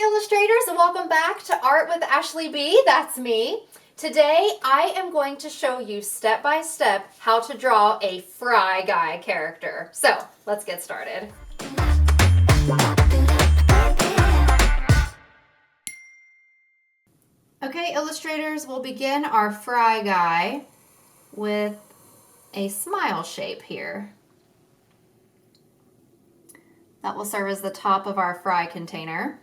illustrators, and welcome back to Art with Ashley B. That's me. Today I am going to show you step by step how to draw a Fry Guy character. So let's get started. Okay, illustrators, we'll begin our Fry Guy with a smile shape here. That will serve as the top of our fry container.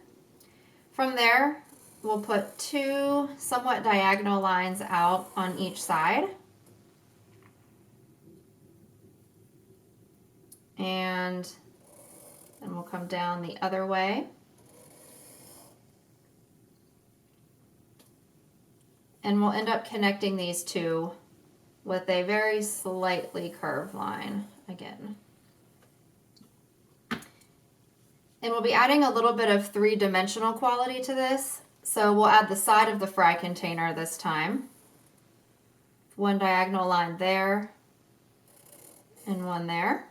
From there, we'll put two somewhat diagonal lines out on each side. And then we'll come down the other way. And we'll end up connecting these two with a very slightly curved line again. And we'll be adding a little bit of three-dimensional quality to this. So we'll add the side of the fry container this time. One diagonal line there and one there.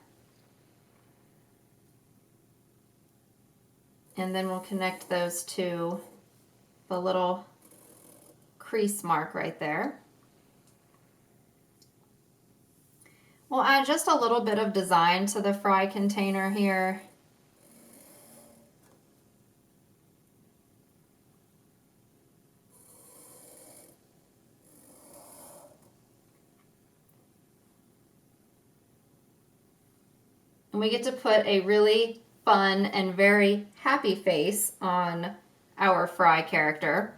And then we'll connect those to the little crease mark right there. We'll add just a little bit of design to the fry container here. And we get to put a really fun and very happy face on our fry character.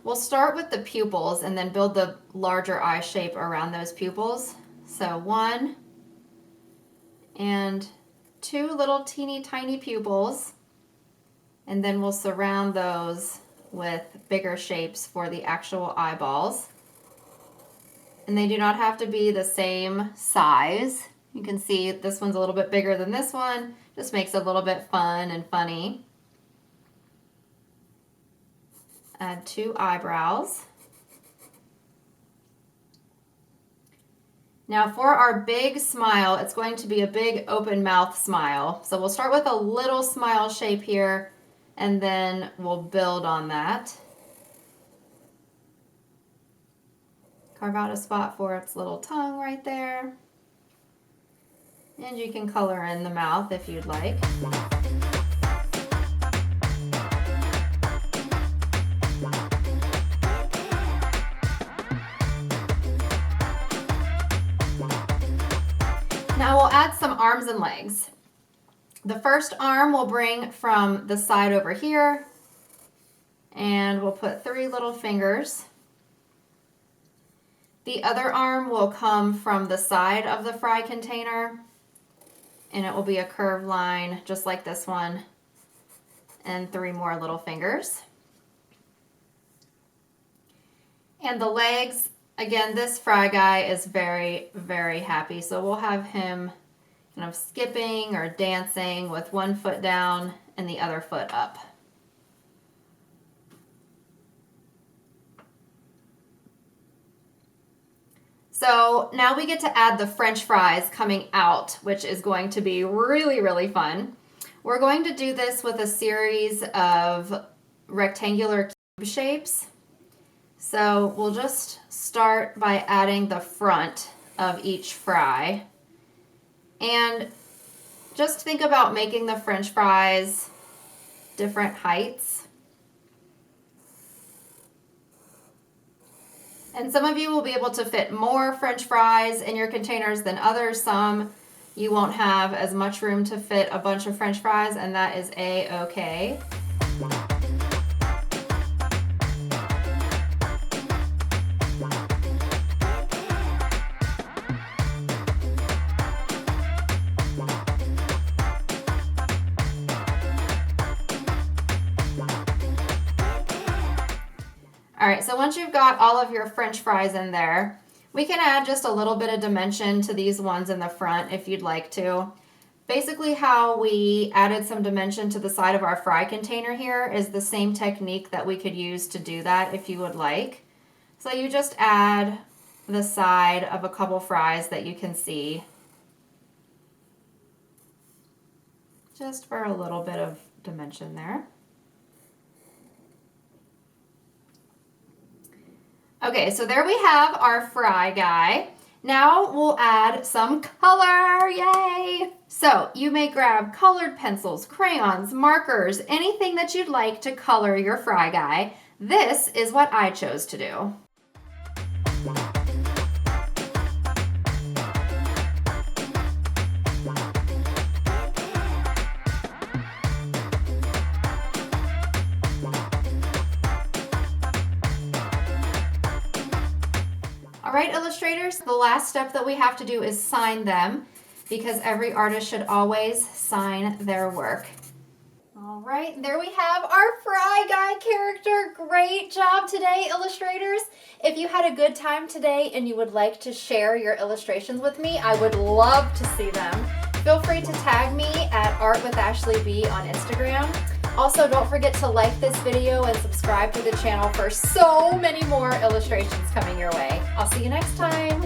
We'll start with the pupils and then build the larger eye shape around those pupils. So one and two little teeny tiny pupils, and then we'll surround those with bigger shapes for the actual eyeballs. And they do not have to be the same size. You can see this one's a little bit bigger than this one. Just makes it a little bit fun and funny. Add two eyebrows. Now for our big smile, it's going to be a big open mouth smile. So we'll start with a little smile shape here, and then we'll build on that. Carve out a spot for its little tongue right there. And you can color in the mouth if you'd like. Now we'll add some arms and legs. The first arm we'll bring from the side over here, and we'll put three little fingers. The other arm will come from the side of the fry container, and it will be a curved line just like this one, and three more little fingers. And the legs, again, this fry guy is very, very happy, so we'll have him kind of skipping or dancing with one foot down and the other foot up. So now we get to add the French fries coming out, which is going to be really, really fun. We're going to do this with a series of rectangular cube shapes. So we'll just start by adding the front of each fry. And just think about making the French fries different heights. And some of you will be able to fit more French fries in your containers than others. Some you won't have as much room to fit a bunch of French fries, and that is a-okay. All right, so once you've got all of your French fries in there, we can add just a little bit of dimension to these ones in the front if you'd like to. Basically how we added some dimension to the side of our fry container here is the same technique that we could use to do that if you would like. So you just add the side of a couple fries that you can see, just for a little bit of dimension there. Okay, so there we have our fry guy. Now we'll add some color, yay! So you may grab colored pencils, crayons, markers, anything that you'd like to color your fry guy. This is what I chose to do. All right, illustrators, the last step that we have to do is sign them because every artist should always sign their work. All right, there we have our fry guy character. Great job today, illustrators. If you had a good time today and you would like to share your illustrations with me, I would love to see them. Feel free to tag me at Art with Ashley B on Instagram. Also, don't forget to like this video and subscribe to the channel for so many more illustrations coming your way. I'll see you next time.